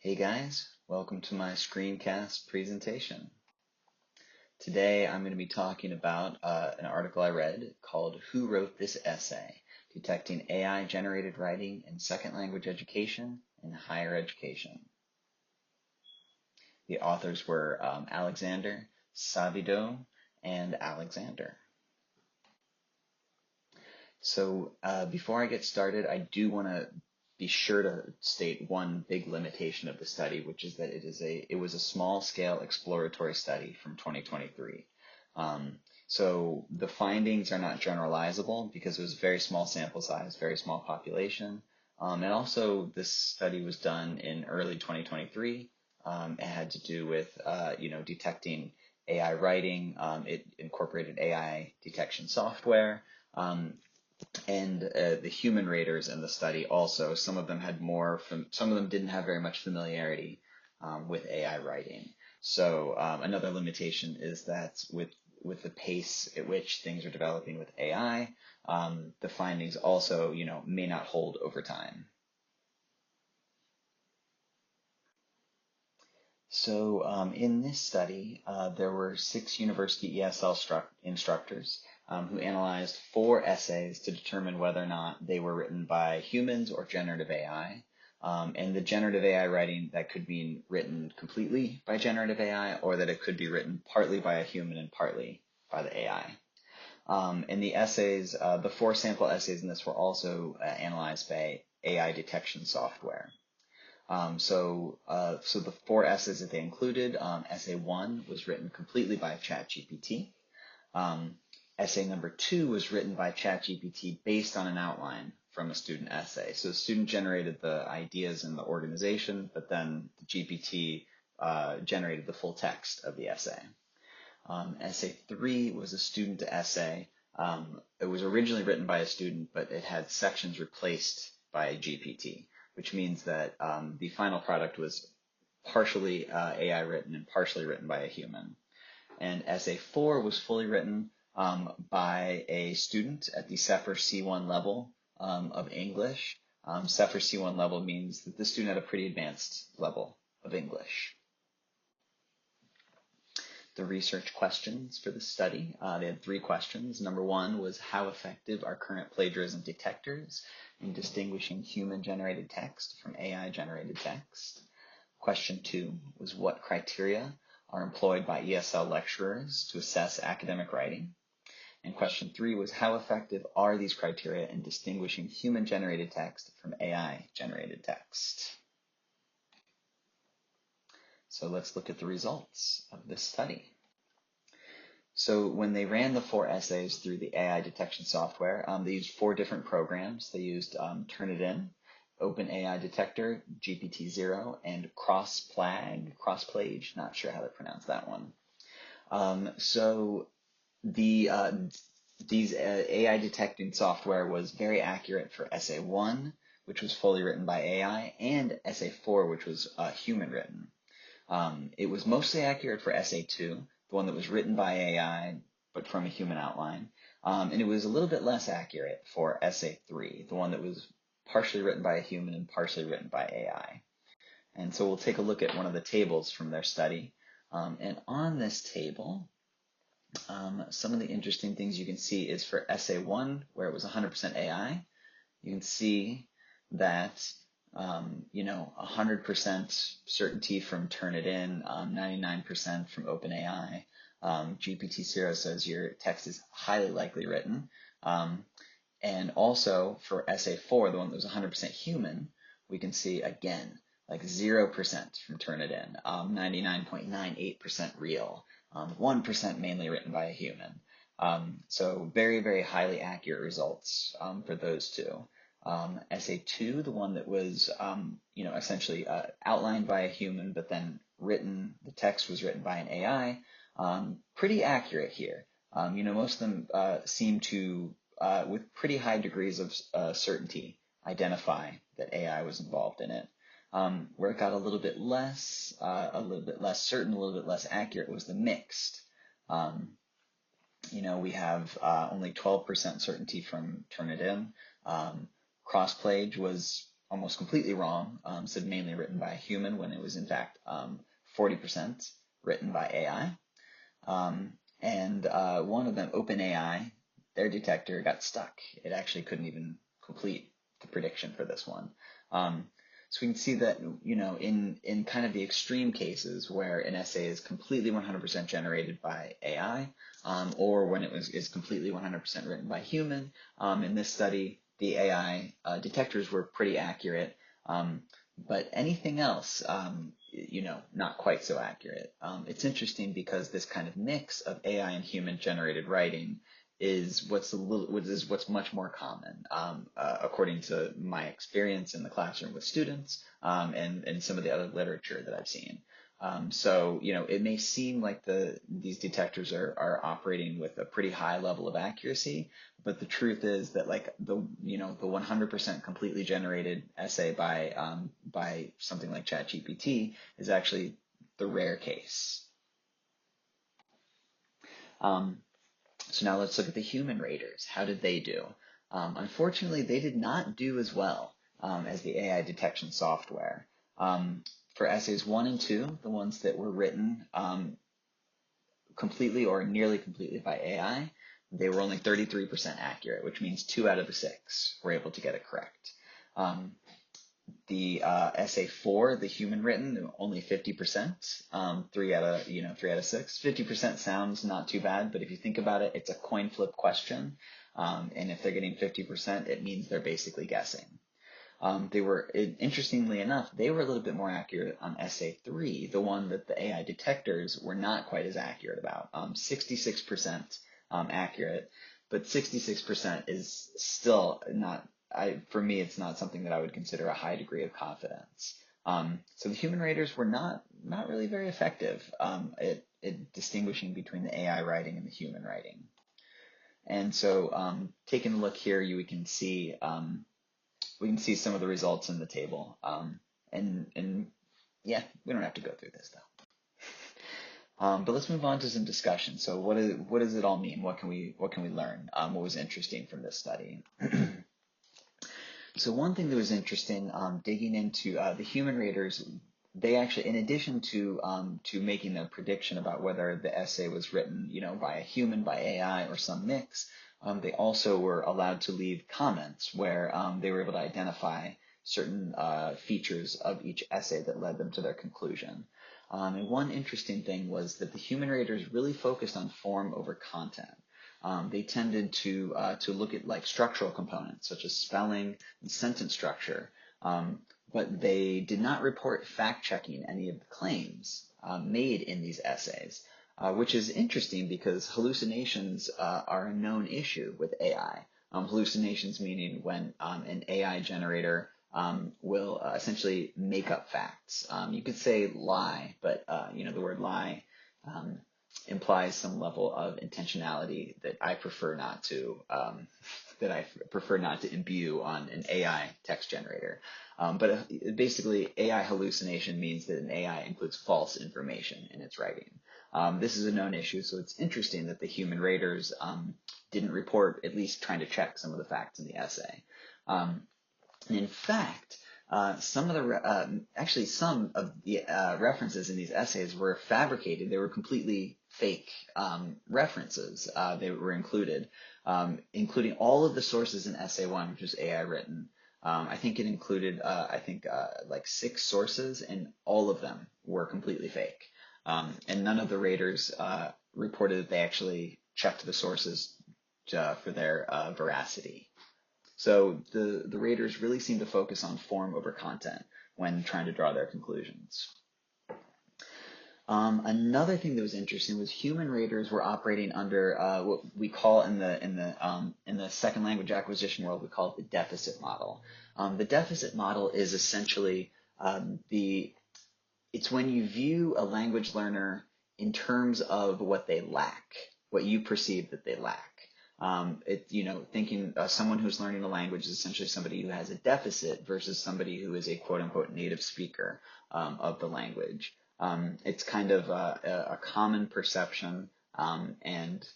Hey guys, welcome to my screencast presentation. Today I'm going to be talking about an article I read called Who Wrote This Essay? Detecting AI-Generated Writing in Second Language Education and Higher Education. The authors were Alexander, Savido, and Alexander. So before I get started, I do want to be sure to state one big limitation of the study, which is that it was a small scale exploratory study from 2023. So the findings are not generalizable because it was a very small sample size, very small population. And also this study was done in early 2023. It had to do with, detecting AI writing. It incorporated AI detection software. And the human raters in the study also, some of them didn't have very much familiarity with AI writing. So another limitation is that with the pace at which things are developing with AI, the findings also, may not hold over time. So in this study, there were 6 university ESL instructors who analyzed 4 essays to determine whether or not they were written by humans or generative AI. And the generative AI writing, that could mean written completely by generative AI, or that it could be written partly by a human and partly by the AI. And the essays, the 4 sample essays in this were also analyzed by AI detection software. So the 4 essays that they included, essay 1 was written completely by ChatGPT. Essay number 2 was written by ChatGPT based on an outline from a student essay. So the student generated the ideas and the organization, but then the GPT generated the full text of the essay. Essay 3 was a student essay. It was originally written by a student, but it had sections replaced by GPT, which means that the final product was partially AI written and partially written by a human. And essay 4 was fully written by a student at the CEFR C1 level of English. CEFR C1 level means that the student had a pretty advanced level of English. The research questions for the study, they had 3 questions. Number 1 was, how effective are current plagiarism detectors in distinguishing human-generated text from AI-generated text? Question 2 was, what criteria are employed by ESL lecturers to assess academic writing? And question 3 was, how effective are these criteria in distinguishing human-generated text from AI-generated text? So let's look at the results of this study. So when they ran the 4 essays through the AI detection software, they used 4 different programs. They used Turnitin, OpenAI Detector, GPT-0, and Crossplage, not sure how to pronounce that one. So these AI detecting software was very accurate for essay 1, which was fully written by AI, and essay 4, which was human written. It was mostly accurate for essay 2, the one that was written by AI, but from a human outline. And it was a little bit less accurate for essay 3, the one that was partially written by a human and partially written by AI. And so we'll take a look at one of the tables from their study. And on this table, some of the interesting things you can see is for essay 1, where it was 100% AI, you can see that 100% certainty from Turnitin, 99% from OpenAI. GPT-0 says your text is highly likely written. And also for essay 4, the one that was 100% human, we can see again, like 0% from Turnitin, 99.98% real, 1% mainly written by a human. So very, very highly accurate results for those 2. Essay 2, the one that was, essentially outlined by a human, but then the text was written by an AI, pretty accurate here. Most of them seem to, with pretty high degrees of certainty, identify that AI was involved in it. Where it got a little bit less certain, a little bit less accurate was the mixed. We have only 12% certainty from Turnitin. Crossplage was almost completely wrong, said mainly written by a human when it was in fact 40% written by AI. And one of them, OpenAI, their detector got stuck. It actually couldn't even complete the prediction for this one. So we can see that, in kind of the extreme cases where an essay is completely 100% generated by AI, or when is completely 100% written by human. In this study, the AI detectors were pretty accurate, but anything else, not quite so accurate. It's interesting because this kind of mix of AI and human generated writing is what's much more common, according to my experience in the classroom with students, and some of the other literature that I've seen. So it may seem like these detectors are operating with a pretty high level of accuracy, but the truth is that like the 100% completely generated essay by something like ChatGPT is actually the rare case. So now let's look at the human raters. How did they do? Unfortunately, they did not do as well as the AI detection software. For essays 1 and 2, the ones that were written completely or nearly completely by AI, they were only 33% accurate, which means 2 out of the 6 were able to get it correct. The essay 4, the human written, only 50%, 3 out of 6. 50% sounds not too bad, but if you think about it, it's a coin flip question, and if they're getting 50%, it means they're basically guessing. Interestingly enough, they were a little bit more accurate on essay 3, the one that the AI detectors were not quite as accurate about. 66% accurate, but 66% is still not. For me, it's not something that I would consider a high degree of confidence. So the human raters were not really very effective at distinguishing between the AI writing and the human writing. And so taking a look here, we can see some of the results in the table. And yeah, we don't have to go through this though. But let's move on to some discussion. So what does it all mean? What can we learn? What was interesting from this study? So one thing that was interesting, digging into the human raters, they actually, in addition to making their prediction about whether the essay was written, by a human, by AI, or some mix, they also were allowed to leave comments where they were able to identify certain features of each essay that led them to their conclusion. And one interesting thing was that the human raters really focused on form over content. They tended to look at like structural components such as spelling and sentence structure, but they did not report fact-checking any of the claims made in these essays, which is interesting because hallucinations are a known issue with AI. Hallucinations meaning when an AI generator will essentially make up facts. You could say lie, but the word lie implies some level of intentionality that I prefer not to imbue on an AI text generator. But basically, AI hallucination means that an AI includes false information in its writing. This is a known issue, so it's interesting that the human raters didn't report at least trying to check some of the facts in the essay. And in fact, some of the references in these essays were fabricated. They were completely fake references. They were included, including all of the sources in essay 1, which was AI written. I think it included, like 6 sources, and all of them were completely fake. And none of the raters reported that they actually checked the sources for their veracity. So the raters really seem to focus on form over content when trying to draw their conclusions. Another thing that was interesting was human raters were operating under what we call in the second language acquisition world, we call it the deficit model. The deficit model is essentially it's when you view a language learner in terms of what they lack, what you perceive that they lack. Thinking someone who's learning a language is essentially somebody who has a deficit versus somebody who is a quote unquote native speaker of the language. It's kind of a common perception, and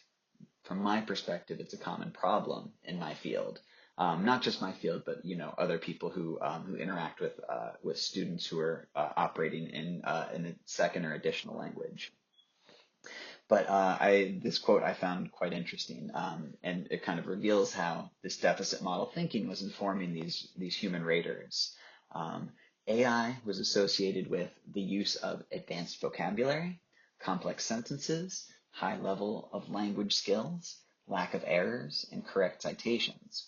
from my perspective, it's a common problem in my field. not just my field, but other people who interact with students who are operating in a second or additional language. But this quote I found quite interesting, and it kind of reveals how this deficit model thinking was informing these human raters. AI was associated with the use of advanced vocabulary, complex sentences, high level of language skills, lack of errors, and correct citations.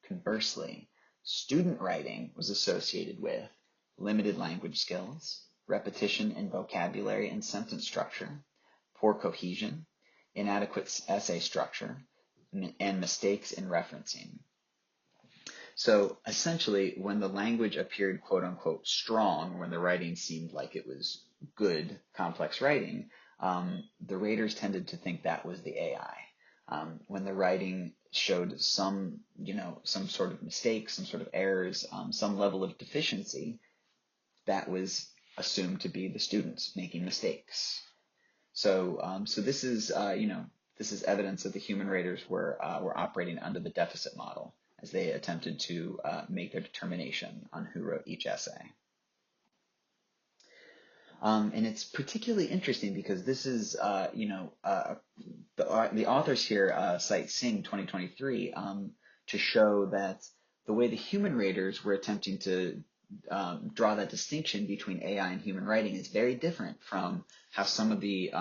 Conversely, student writing was associated with limited language skills, repetition in vocabulary and sentence structure, poor cohesion, inadequate essay structure, and mistakes in referencing. So essentially, when the language appeared quote unquote strong, when the writing seemed like it was good, complex writing, the raters tended to think that was the AI. When the writing showed some sort of mistakes, some sort of errors, some level of deficiency, that was assumed to be the students making mistakes. So this is this is evidence that the human raters were operating under the deficit model as they attempted to make their determination on who wrote each essay. And it's particularly interesting because this is the authors here cite Singh 2023 to show that the way the human raters were attempting to draw that distinction between AI and human writing is very different from how some of the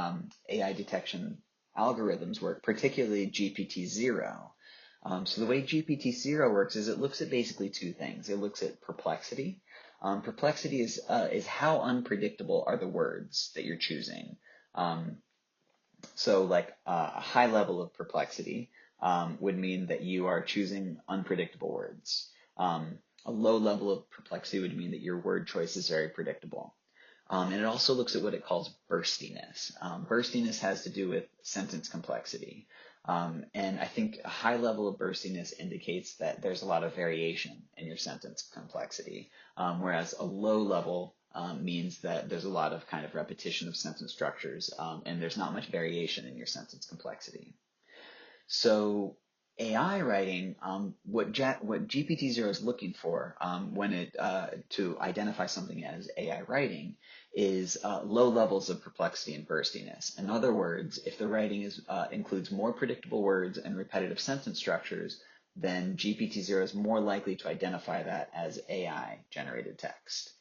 AI detection algorithms work, particularly GPT-0. So the way GPT-0 works is it looks at basically two things. It looks at perplexity. Perplexity is how unpredictable are the words that you're choosing. So like a high level of perplexity would mean that you are choosing unpredictable words. A low level of perplexity would mean that your word choice is very predictable. And it also looks at what it calls burstiness. Burstiness has to do with sentence complexity. And I think a high level of burstiness indicates that there's a lot of variation in your sentence complexity, whereas a low level means that there's a lot of kind of repetition of sentence structures, and there's not much variation in your sentence complexity. So AI writing, what GPT-0 is looking for when it to identify something as AI writing is low levels of perplexity and burstiness. In other words, if the writing includes more predictable words and repetitive sentence structures, then GPT-0 is more likely to identify that as AI-generated text.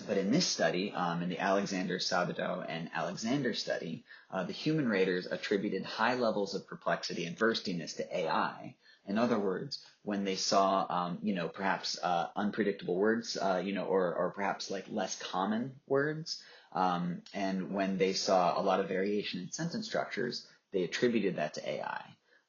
But in this study, in the Alexander, Sabato, and Alexander study, the human raters attributed high levels of perplexity and burstiness to AI. In other words, when they saw, perhaps unpredictable words, or perhaps like less common words, and when they saw a lot of variation in sentence structures, they attributed that to AI.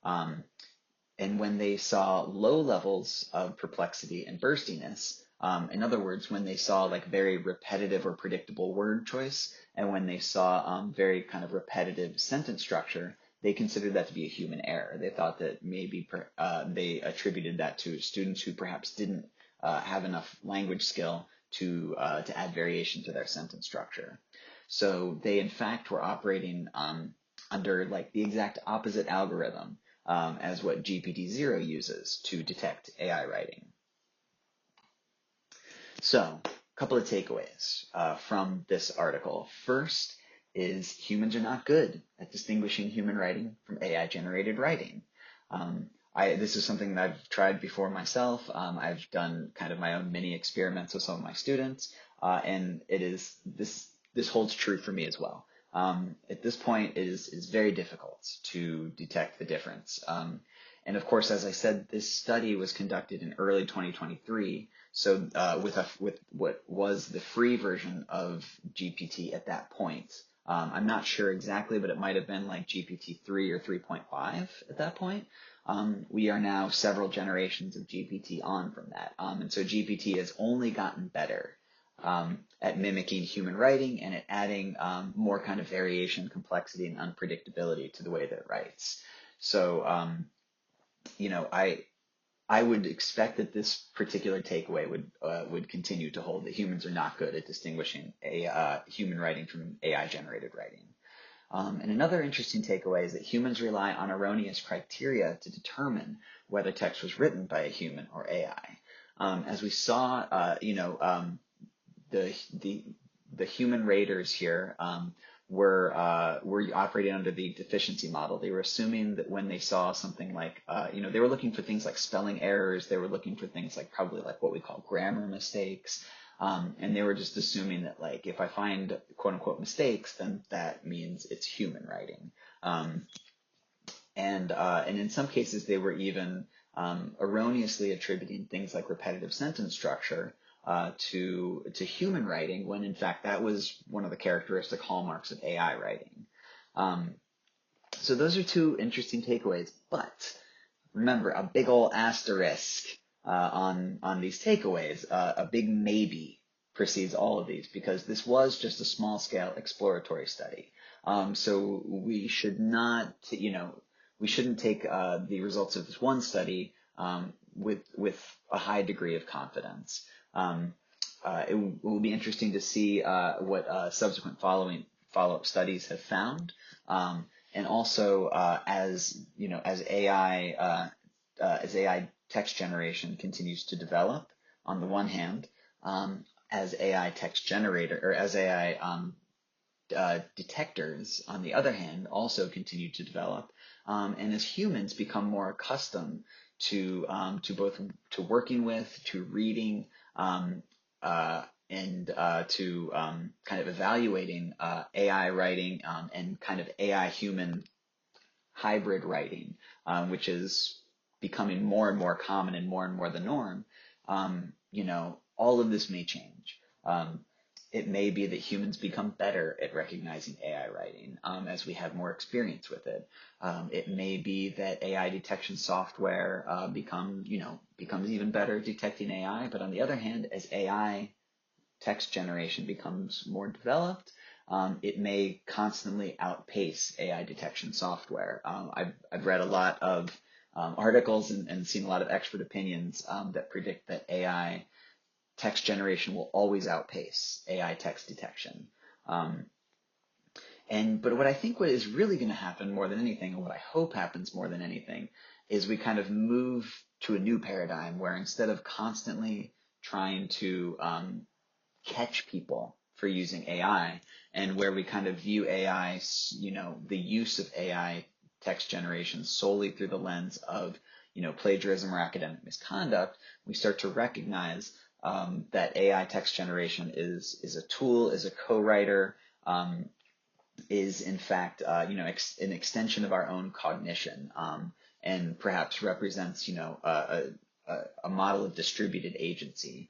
And when they saw low levels of perplexity and burstiness, in other words, when they saw like very repetitive or predictable word choice, and when they saw very kind of repetitive sentence structure, they considered that to be a human error. They thought that maybe they attributed that to students who perhaps didn't have enough language skill to add variation to their sentence structure. So they in fact were operating under like the exact opposite algorithm as what GPT-0 uses to detect AI writing. So, a couple of takeaways from this article. First is humans are not good at distinguishing human writing from AI-generated writing. This is something that I've tried before myself. I've done kind of my own mini experiments with some of my students, and this holds true for me as well. At this point, it is very difficult to detect the difference. And of course, as I said, this study was conducted in early 2023. So with what was the free version of GPT at that point. I'm not sure exactly, but it might have been like GPT 3 or 3.5 at that point. We are now several generations of GPT on from that. And so GPT has only gotten better at mimicking human writing and at adding more kind of variation, complexity, and unpredictability to the way that it writes. So, I would expect that this particular takeaway would continue to hold, that humans are not good at distinguishing human writing from AI-generated writing. And another interesting takeaway is that humans rely on erroneous criteria to determine whether text was written by a human or AI. As we saw, the the human raters here were operating under the deficiency model. They were assuming that when they saw something like they were looking for things like spelling errors. They were looking for things like probably like what we call grammar mistakes. And they were just assuming that like if I find quote unquote mistakes, then that means it's human writing. And in some cases they were even erroneously attributing things like repetitive sentence structure to human writing, when in fact that was one of the characteristic hallmarks of AI writing. So those are two interesting takeaways, but remember a big ol' asterisk on these takeaways, a big maybe precedes all of these, because this was just a small scale exploratory study. So we should not, we shouldn't take the results of this one study with a high degree of confidence. It will be interesting to see what subsequent follow-up studies have found, and also as AI text generation continues to develop. On the one hand, as AI text generator or as AI detectors, on the other hand, also continue to develop, and as humans become more accustomed to both to working with, to reading, and to kind of evaluating AI writing and kind of AI human hybrid writing, which is becoming more and more common and more the norm. All of this may change. It may be that humans become better at recognizing AI writing as we have more experience with it. It may be that AI detection software becomes even better at detecting AI. But on the other hand, as AI text generation becomes more developed, it may constantly outpace AI detection software. I've read a lot of articles and seen a lot of expert opinions that predict that AI text generation will always outpace AI text detection. But what I think what is really going to happen more than anything, and what I hope happens more than anything, is we kind of move to a new paradigm where instead of constantly trying to catch people for using AI, and where we kind of view AI, the use of AI text generation solely through the lens of, plagiarism or academic misconduct, we start to recognize that AI text generation is a tool, is a co-writer, is in fact, an extension of our own cognition, and perhaps represents, a model of distributed agency,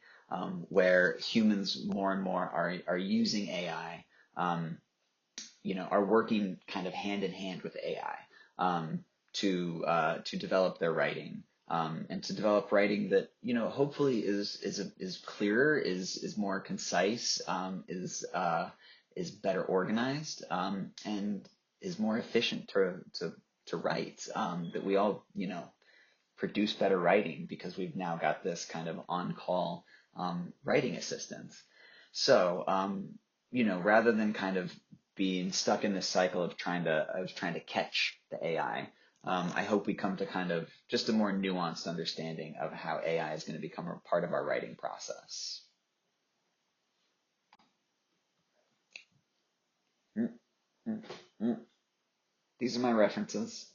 where humans more and more are using AI, are working kind of hand in hand with AI to develop their writing, and to develop writing that hopefully is clearer, is more concise, is better organized, and is more efficient to write. That we all produce better writing because we've now got this kind of on-call writing assistance. So rather than kind of being stuck in this cycle of trying to catch the AI, I hope we come to kind of just a more nuanced understanding of how AI is going to become a part of our writing process. These are my references.